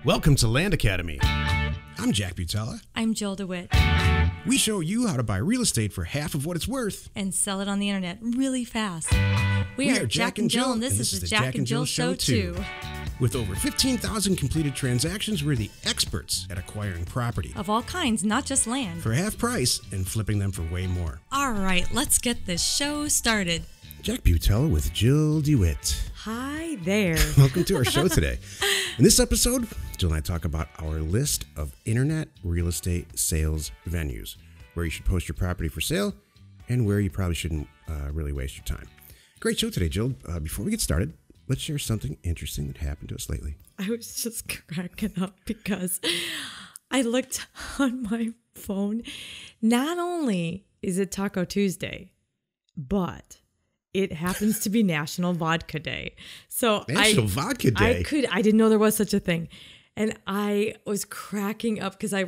Welcome to Land Academy. I'm Jack Butala. I'm Jill DeWitt. We show you how to buy real estate for half of what it's worth. And sell it on the internet really fast. We are Jack and Jill, and this is the Jack and Jill Show too. With over 15,000 completed transactions, we're the experts at acquiring property. Of all kinds, not just land. For half price and flipping them for way more. All right, let's get this show started. Jack Butala with Jill DeWitt. Hi there. Welcome to our show today. In this episode, Jill and I talk about our list of internet real estate sales venues, where you should post your property for sale and where you probably shouldn't really waste your time. Great show today, Jill. Before we get started, let's share something interesting that happened to us lately. I was just cracking up because I looked on my phone. Not only is it Taco Tuesday, but it happens to be National Vodka Day. So National Vodka Day? I didn't know there was such a thing. And I was cracking up because I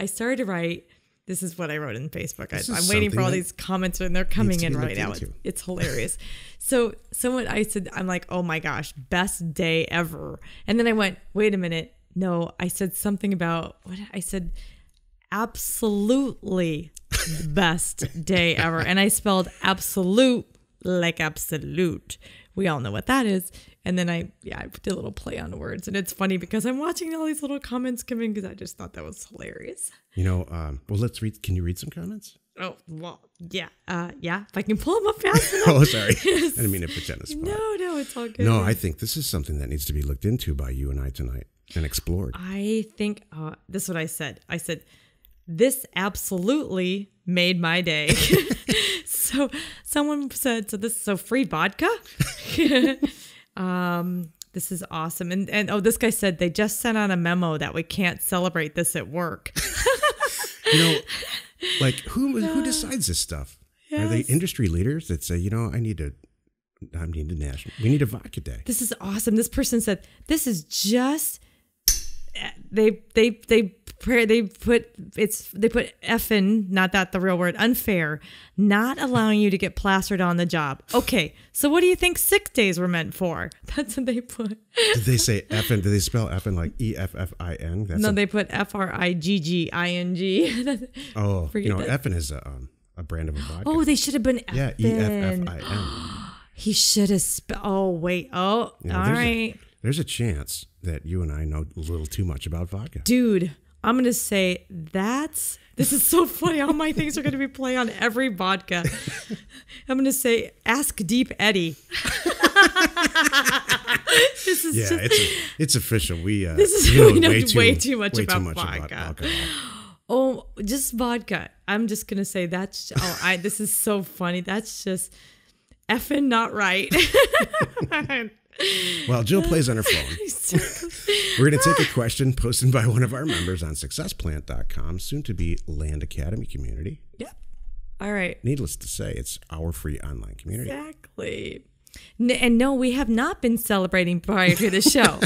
started to write, this is what I wrote in Facebook. I'm waiting for all these comments and they're coming in right now. It's hilarious. So I'm like, oh my gosh, best day ever. And then I went, wait a minute. No, I said something about, I said absolutely best day ever. And I spelled absolute like absolute. We all know what that is. And then I did a little play on words. And it's funny because I'm watching all these little comments come in because I just thought that was hilarious. You know, well, let's read. Can you read some comments? Oh, well, yeah. If I can pull them up fast enough. Oh, sorry. I didn't mean to put you on the spot. No, it's all good. No, I think this is something that needs to be looked into by you and I tonight and explored. I think this is what I said. I said, this absolutely made my day. So someone said, so free vodka? This is awesome. And this guy said they just sent out a memo that we can't celebrate this at work. You know, like who decides this stuff? Yes. Are they industry leaders that say, we need a vodka day? This is awesome. This person said, this is just, they put effing, not that the real word, unfair, not allowing you to get plastered on the job. Okay, so what do you think sick days were meant for? That's what they put. Did they say effing? Did they spell effing like EFFIN? No, they put FRIGGING. Oh, effing is a brand of a vodka. Oh, they should have been effing. Yeah, EFFIN. He should have spelled. Oh, wait. Oh, all right. There's a chance that you and I know a little too much about vodka. Dude, I'm going to say this is so funny. All my things are going to be playing on every vodka. I'm going to say, ask Deep Eddie. It's official. We know way too much about vodka. Oh, just vodka. I'm just going to say this is so funny. That's just effing not right. Well, Jill plays on her phone. We're going to take a question posted by one of our members on successplant.com, soon to be Land Academy community. Yep. All right. Needless to say, it's our free online community. Exactly. And no, we have not been celebrating prior to the show.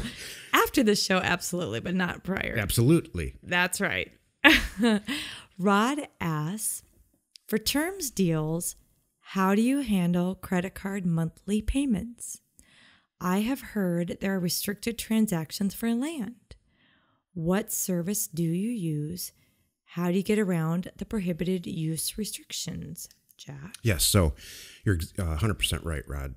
After the show, absolutely, but not prior. Absolutely. That's right. Rod asks, for terms deals, how do you handle credit card monthly payments? I have heard there are restricted transactions for land. What service do you use? How do you get around the prohibited use restrictions, Jack? Yes, so you're 100% right, Rod.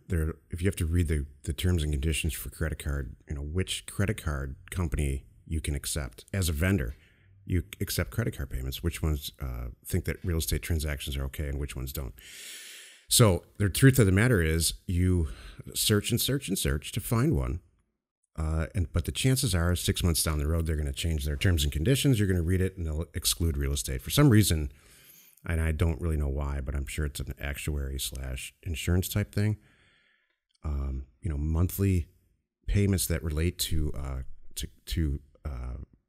If you have to read the terms and conditions for credit card, which credit card company you can accept as a vendor. You accept credit card payments. Which ones think that real estate transactions are okay and which ones don't. So the truth of the matter is you search and search and search to find one. But the chances are 6 months down the road, they're going to change their terms and conditions. You're going to read it and they'll exclude real estate for some reason. And I don't really know why, but I'm sure it's an actuary/insurance type thing. Monthly payments that relate to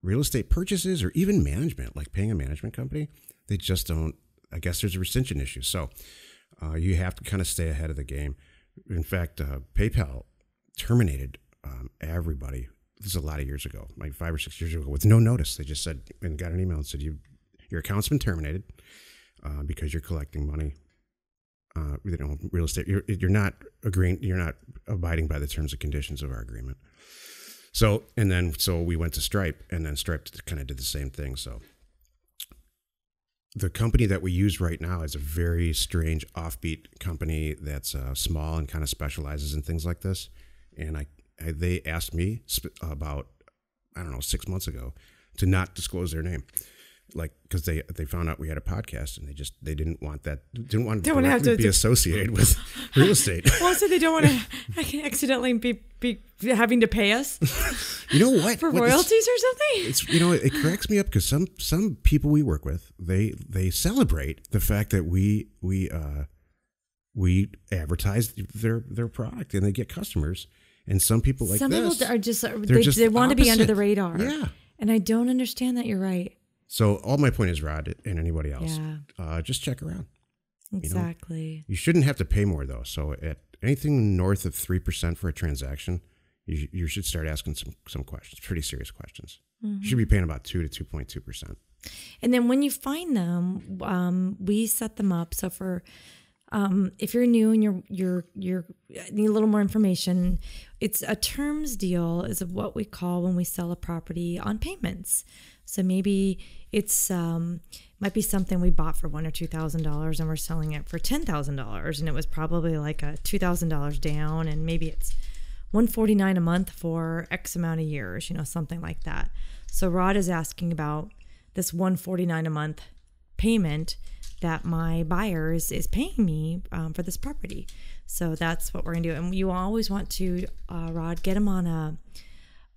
real estate purchases or even management, like paying a management company, they just don't. I guess there's a rescission issue. So you have to kind of stay ahead of the game. In fact, PayPal terminated everybody. This is a lot of years ago, like 5 or 6 years ago, with no notice. They just said and got an email and said your account's been terminated because you're collecting money. Real estate. You're not agreeing. You're not abiding by the terms and conditions of our agreement. So we went to Stripe, and then Stripe kind of did the same thing. So the company that we use right now is a very strange offbeat company that's small and kind of specializes in things like this. And they asked me about, I don't know, 6 months ago to not disclose their name. Like, because they found out we had a podcast, and they didn't want to have to be associated with real estate. Well, so they don't want to accidentally be having to pay us. You know what? For royalties or something? It's it cracks me up because some people we work with, they celebrate the fact that we advertise their product and they get customers, and some people like some this, people are they want to be under the radar. Yeah, and I don't understand that. You're right. So all my point is, Rod, and anybody else, just check around. Exactly. You shouldn't have to pay more though. So at anything north of 3% for a transaction, you should start asking some questions, pretty serious questions. Mm-hmm. You should be paying about 2 to 2.2%. And then when you find them, we set them up. So for if you're new and you're need a little more information, it's a terms deal is what we call when we sell a property on payments. So maybe it's might be something we bought for $1,000 or $2,000 and we're selling it for $10,000, and it was probably like a $2,000 down, and maybe it's $149 a month for X amount of years, something like that. So Rod is asking about this $149 a month payment that my buyers is paying me for this property. So that's what we're gonna do, and you always want to, Rod, get them on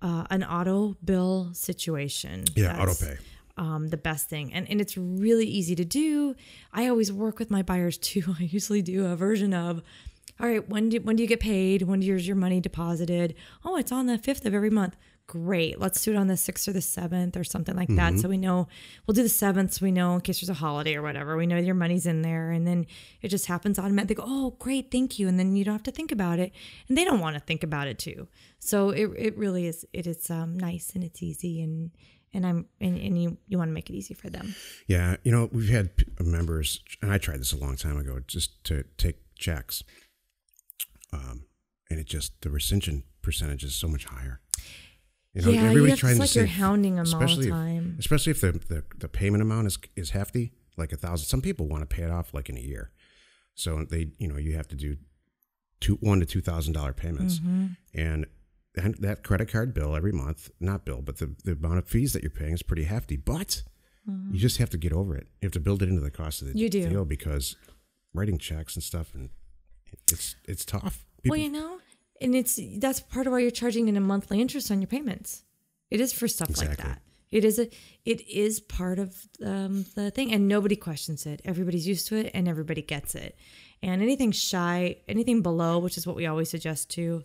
an auto bill situation. Yeah, auto pay. The best thing. And it's really easy to do. I always work with my buyers too. I usually do a version of, all right, when do you get paid? When is your money deposited? Oh, it's on the 5th of every month. Great. Let's do it on the 6th or the 7th or something like that. So we know, we'll do the 7th. So we know in case there's a holiday or whatever, we know your money's in there, and then it just happens automatically. They go, oh, great. Thank you. And then you don't have to think about it. And they don't want to think about it too. So it really is, it's nice and it's easy, and you want to make it easy for them. Yeah. We've had members, and I tried this a long time ago, just to take checks. And the rescission percentage is so much higher. Everybody's trying to save, you're hounding them all the time. Especially if the payment amount is hefty, like $1,000. Some people want to pay it off like in a year. So you have to do $1,000 to $2,000 payments. And that credit card bill every month, not bill, but the amount of fees that you're paying is pretty hefty. But you just have to get over it. You have to build it into the cost of the deal, because writing checks and stuff, and it's tough. People, and that's part of why you're charging in a monthly interest on your payments. It is for stuff like that. It is part of the thing, and nobody questions it. Everybody's used to it, and everybody gets it. And anything below, which is what we always suggest to,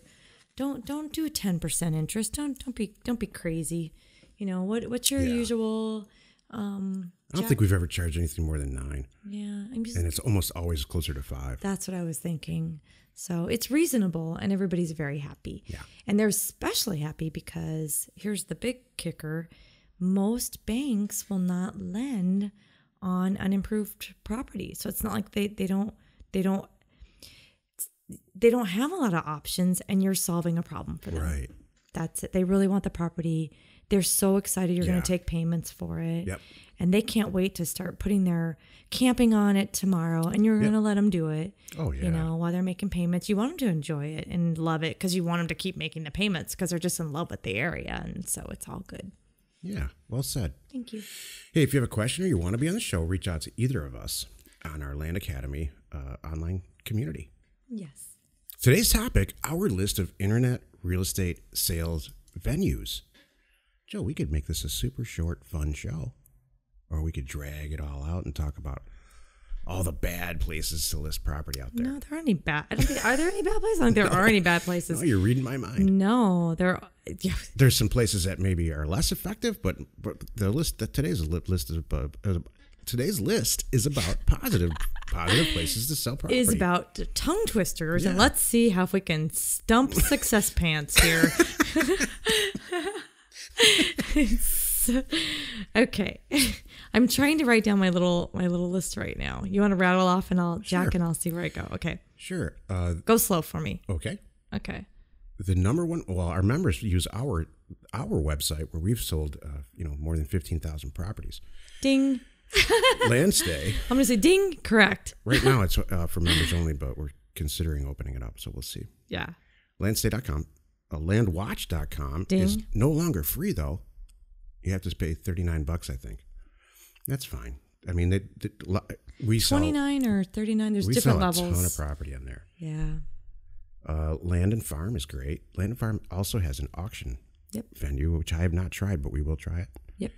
don't do 10% interest. Don't be crazy. What's your usual? I don't think we've ever charged anything more than 9. Yeah, and it's almost always closer to 5. That's what I was thinking. So it's reasonable, and everybody's very happy. Yeah. And they're especially happy because here's the big kicker. Most banks will not lend on unimproved property. So it's not like they don't have a lot of options, and you're solving a problem for them. Right. That's it. They really want the property. They're so excited you're going to take payments for it. Yep. And they can't wait to start putting their camping on it tomorrow, and you're going to let them do it. Oh, yeah. While they're making payments. You want them to enjoy it and love it, because you want them to keep making the payments because they're just in love with the area. And so it's all good. Yeah. Well said. Thank you. Hey, if you have a question or you want to be on the show, reach out to either of us on our Land Academy online community. Yes. Today's topic, our list of internet real estate sales venues. Joe, we could make this a super short, fun show. Or we could drag it all out and talk about all the bad places to list property out there. No, there aren't any bad. Are there any bad places? I don't think there are any bad places. No, you're reading my mind. No, There's some places that maybe are less effective, but the list that today's list is about positive places to sell property. Is about tongue twisters, and let's see how if we can stump success pants here. Okay, I'm trying to write down my little list right now. You want to rattle off, and I'll Jack, and I'll see where I go. Okay. Sure. Go slow for me. Okay. Okay. The number one. Well, our members use our our website where we've sold, more than 15,000 properties. Ding. Landstay. I'm going to say ding. Correct. Right now it's for members only, but we're considering opening it up, so we'll see. Yeah. Landstay.com. Landwatch.com is no longer free, though. You have to pay $39, I think. That's fine. I mean, we sell 29 or 39. There's we different sell levels. a ton of property on there. Yeah. Land and Farm is great. Land and Farm also has an auction venue, which I have not tried, but we will try it. Yep.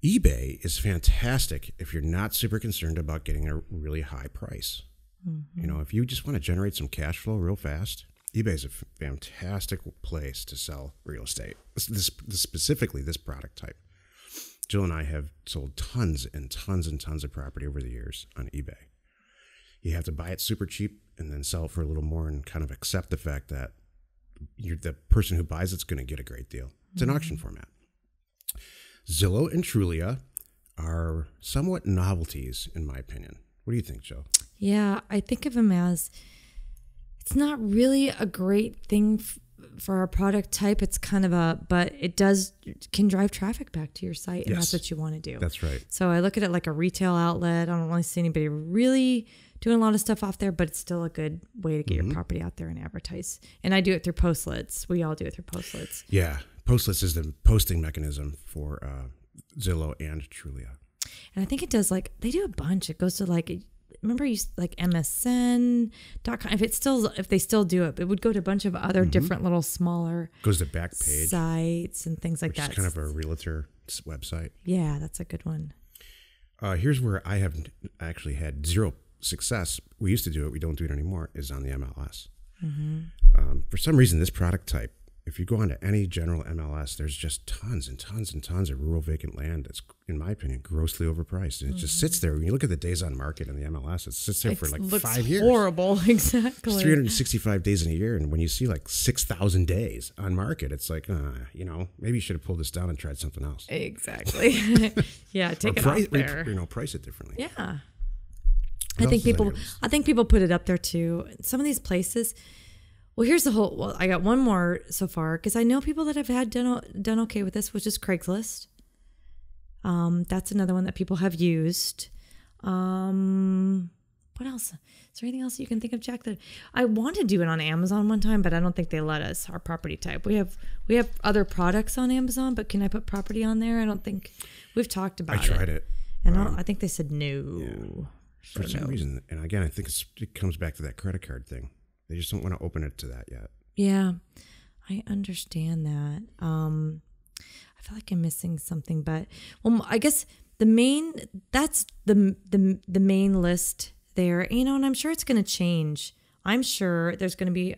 eBay is fantastic if you're not super concerned about getting a really high price. Mm-hmm. If you just want to generate some cash flow real fast, eBay is a fantastic place to sell real estate. Specifically, this product type. Jill and I have sold tons and tons and tons of property over the years on eBay. You have to buy it super cheap and then sell it for a little more and kind of accept the fact that the person who buys it's going to get a great deal. It's an auction format. Zillow and Trulia are somewhat novelties, in my opinion. What do you think, Jill? Yeah, I think of them as it's not really a great thing for our product type. It's kind of but it can drive traffic back to your site, and that's what you want to do. That's right. So I look at it like a retail outlet. I don't really see anybody really doing a lot of stuff off there, but it's still a good way to get your property out there and advertise. And I do it through Postlets. We all do it through Postlets. Yeah. Postlets is the posting mechanism for Zillow and Trulia. And I think it does they do a bunch. It goes to remember you MSN.com. If they still do it, it would go to a bunch of other different little smaller goes to Backpage sites and things like that. It's kind of a realtor website. Yeah, that's a good one. Here's where I have actually had zero success. We used to do it. We don't do it anymore. Is on the MLS. For some reason, this product type, if you go onto any general MLS, there's just tons and tons and tons of rural vacant land that's, in my opinion, grossly overpriced. And it just sits there. When you look at the days on market in the MLS, it sits there for 5 years. Horrible, exactly. It's 365 days in a year. And when you see 6,000 days on market, it's maybe you should have pulled this down and tried something else. Exactly. Yeah, take it off there. Price it differently. Yeah. I think people put it up there too. Some of these places. Well, I got one more so far because I know people that have had done okay with this, which is Craigslist. That's another one that people have used. What else? Is there anything else you can think of, Jack? That I want to do it on Amazon one time, but I don't think they let us. Our property type. We have other products on Amazon, but can I put property on there? I don't think we've talked about it. I tried it, and I think they said no. Yeah. For some reason, and again, I think it comes back to that credit card thing. They just don't want to open it to that yet. Yeah, I understand that. I feel like I'm missing something, but I guess that's the main list there. And I'm sure it's going to change. I'm sure there's going to be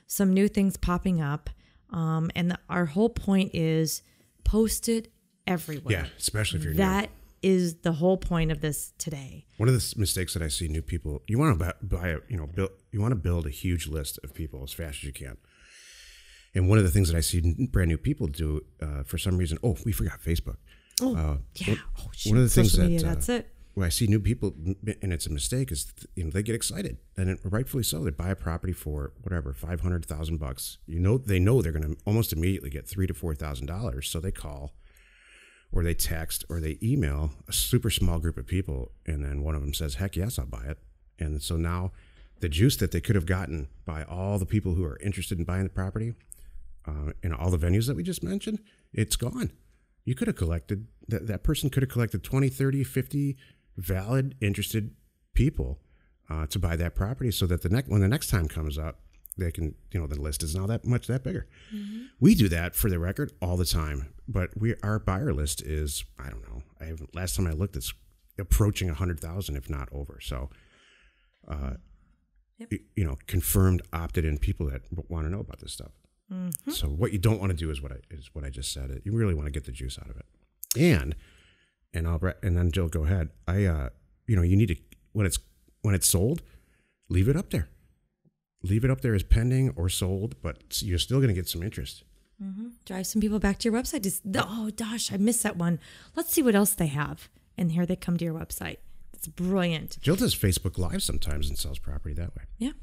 some new things popping up. And our whole point is post it everywhere. Yeah, especially if you're new. Is the whole point of this today. One of the mistakes that I see new people, you want to build a huge list of people as fast as you can. And one of the things that I see brand new people do for some reason, we forgot Facebook. Yeah. One of the things media, that's it. When I see new people, and it's a mistake, is they get excited, and rightfully so. They buy a property for whatever $500,000. They know they're going to almost immediately get $3,000 to $4,000, so they call, or they text, or they email a super small group of people, and then one of them says, "Heck yes, I'll buy it." And so now, the juice that they could have gotten by all the people who are interested in buying the property, in all the venues that we just mentioned, it's gone. You could have collected that person could have collected 20, 30, 50 valid, interested people to buy that property, so that when the next time comes up, they can, the list is now that bigger. Mm-hmm. We do that, for the record, all the time, but our buyer list is, I don't know, last time I looked, it's approaching 100,000, if not over. So, confirmed, opted in people that want to know about this stuff. Mm-hmm. So what you don't want to do is what I just said. You really want to get the juice out of it. And then Jill, go ahead. You need to, when it's sold, leave it up there. Leave it up there as pending or sold, but you're still going to get some interest. Mm-hmm. Drive some people back to your website. Oh gosh, I missed that one. Let's see what else they have. And here they come to your website. It's brilliant. Jill does Facebook Live sometimes and sells property that way. Yeah.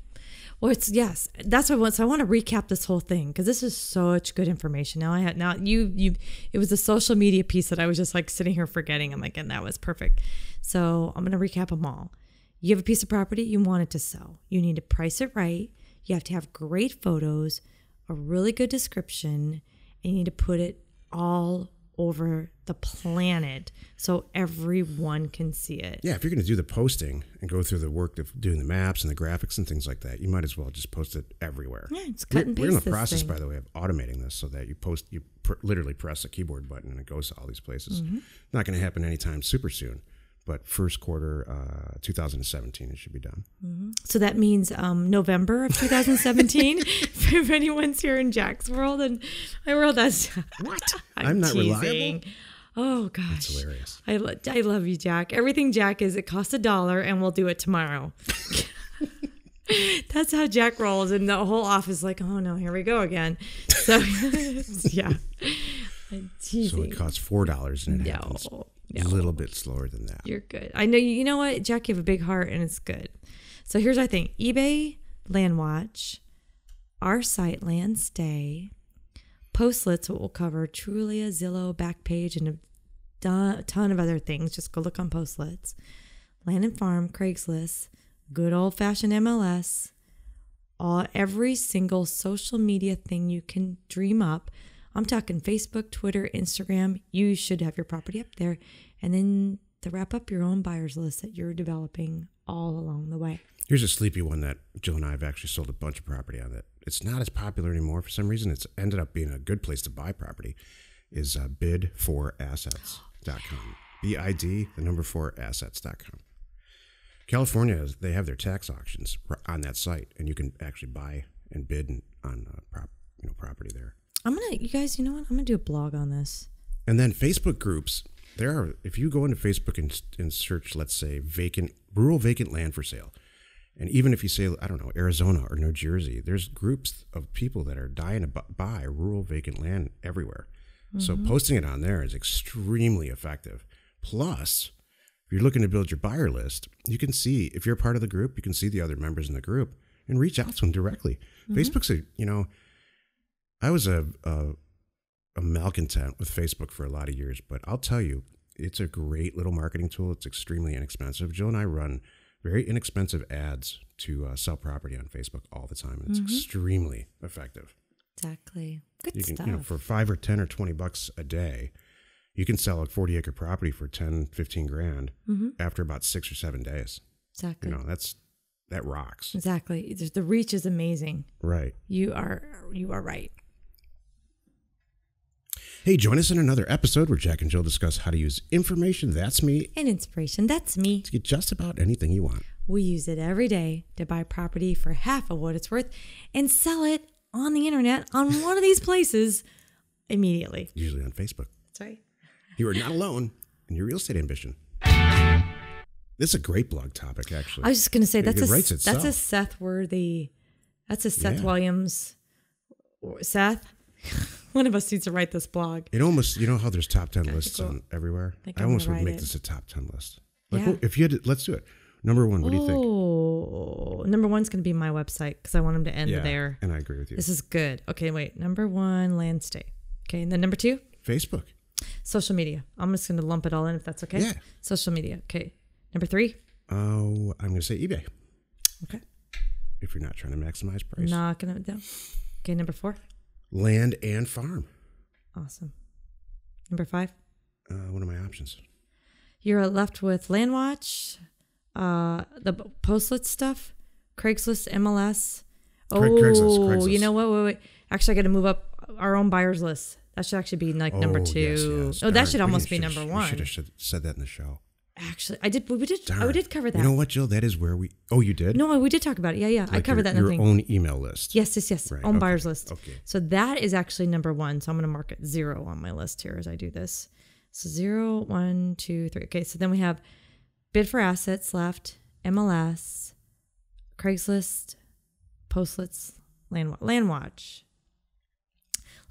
Well, yes, that's what I want. So I want to recap this whole thing because this is such good information. It was the social media piece that I was just like sitting here forgetting. I'm like, and that was perfect. So I'm going to recap them all. You have a piece of property you want it to sell. You need to price it right. You have to have great photos, a really good description, and you need to put it all over the planet so everyone can see it. Yeah, if you're going to do the posting and go through the work of doing the maps and the graphics and things like that, you might as well just post it everywhere. Yeah, it's cut and paste. We're in the process, by the way, of automating this so that you literally press a keyboard button and it goes to all these places. Mm-hmm. Not going to happen anytime super soon, but first quarter 2017 it should be done. Mm-hmm. So that means November of 2017 if anyone's here in Jack's world and my world. That's what? I'm not teasing. reliable. Oh gosh, that's hilarious. I love you, Jack. Everything Jack is, it costs $1 and we'll do it tomorrow. That's how Jack rolls, and the whole office is like, oh no, here we go again. So yeah, I'm teasing. So it costs $4 and it happens a little bit slower than that. You're good. I know. You know what, Jack? You have a big heart, and it's good. So here's our thing: eBay, LandWatch, our site, LandStay, Postlets, what we'll cover, Trulia, Zillow, Backpage, and a ton of other things. Just go look on Postlets, Land and Farm, Craigslist, good old fashioned MLS, every single social media thing you can dream up. I'm talking Facebook, Twitter, Instagram. You should have your property up there. And then to wrap up, your own buyer's list that you're developing all along the way. Here's a sleepy one that Jill and I have actually sold a bunch of property on that. It's not as popular anymore. For some reason, it's ended up being a good place to buy property, is bid4assets.com. BID, the number 4assets.com. California, they have their tax auctions on that site, and you can actually buy and bid on property there. You guys, you know what? I'm gonna do a blog on this. And then Facebook groups. If you go into Facebook and search, let's say, rural vacant land for sale, and even if you say, I don't know, Arizona or New Jersey, there's groups of people that are dying to buy rural vacant land everywhere. Mm-hmm. So posting it on there is extremely effective. Plus, if you're looking to build your buyer list, you can see, if you're part of the group, you can see the other members in the group and reach out to them directly. Mm-hmm. Facebook's I was a malcontent with Facebook for a lot of years, but I'll tell you, it's a great little marketing tool. It's extremely inexpensive. Jill and I run very inexpensive ads to sell property on Facebook all the time, and it's extremely effective. Exactly. Good stuff. For $5 or $10 or $20 a day, you can sell a 40-acre property for 10, 15 grand after about 6 or 7 days. Exactly. That rocks. Exactly. The reach is amazing. Right. You are right. Hey, join us in another episode where Jack and Jill discuss how to use information, that's me, and inspiration, that's me, to get just about anything you want. We use it every day to buy property for half of what it's worth and sell it on the internet on one of these places immediately. Usually on Facebook. That's right. You are not alone in your real estate ambition. This is a great blog topic, actually. I was just going to say, that's a Seth Williams. Seth? One of us needs to write this blog. It almost, how there's top 10 lists on everywhere? I almost would make this a top 10 list. If you had let's do it. Number one, what do you think? Oh, number one's going to be my website because I want them to end there. And I agree with you. This is good. Okay, wait. Number one, LandStay. Okay, and then number two? Facebook. Social media. I'm just going to lump it all in if that's okay. Yeah. Social media. Okay. Number three? Oh, I'm going to say eBay. Okay. If you're not trying to maximize price. Not going to. Okay, number four? Land and farm. Awesome. Number five? What are my options? You're left with LandWatch, the Postlet stuff, Craigslist, MLS. Craigslist. You know what? Wait. Actually, I got to move up our own buyer's list. That should actually be like number two. Yes. Oh, that should almost be number one. You should have said that in the show. Actually, I did. We did cover that. You know what, Jill? That is where we. Oh, you did? No, we did talk about it. Yeah. Like I covered that in the thing. Your own email list. Yes. Right. Own buyer's list. Okay. So that is actually number one. So I'm going to mark it 0 on my list here as I do this. So 0, 1, 2, 3. Okay. So then we have bid for assets left, MLS, Craigslist, Postlets, LandWatch.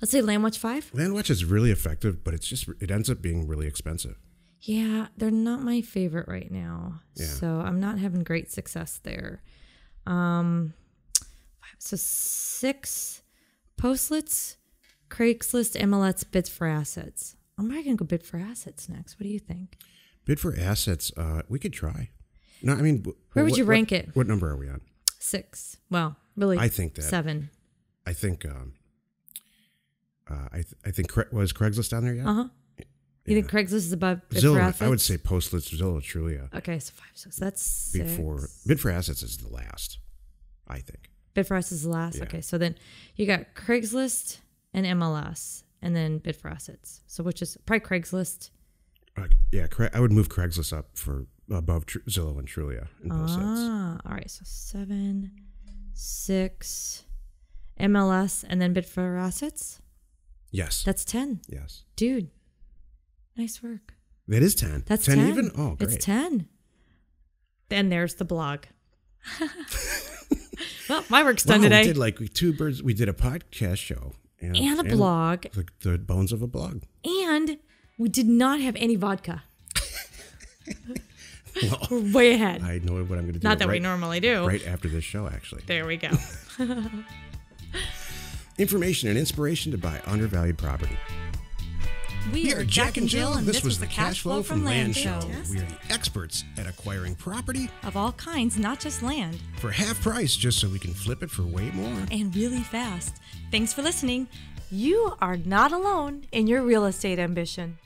Let's say LandWatch 5. LandWatch is really effective, but it ends up being really expensive. Yeah, they're not my favorite right now. Yeah. So I'm not having great success there. So 6 Postlets, Craigslist, MLS, bids for assets. I'm probably going to go bid for assets next. What do you think? Bid for assets, we could try. No, I mean, where would you rank it? What number are we on? 6. Well, really, I think that 7. I think I think was Craigslist down there yet? Uh-huh. You think Craigslist is above bid Zillow, for assets? I would say Postlets, Zillow, Trulia. Okay, so 5. So that's 6. Bid for assets is the last, I think. Bid for assets is the last? Yeah. Okay, so then you got Craigslist and MLS, and then bid for assets. So which is probably Craigslist. Yeah, I would move Craigslist up for above Zillow and Trulia in both sets. All right, so 7, 6, MLS, and then bid for assets? Yes. That's 10. Yes. Dude, nice work. That is 10. That's 10 10 even? Oh, great. It's 10. Then there's the blog. Well, my work's done today. We did two birds. We did a podcast show. And a blog. The bones of a blog. And we did not have any vodka. Well, we're way ahead. I know what I'm going to do. Not that we normally do. Right after this show, actually. There we go. Information and inspiration to buy undervalued property. We are Jack and Jill, and this was the Cash Flow from Land Show. We are the experts at acquiring property Of all kinds, not just land. for half price just so we can flip it for way more. And really fast. Thanks for listening. You are not alone in your real estate ambition.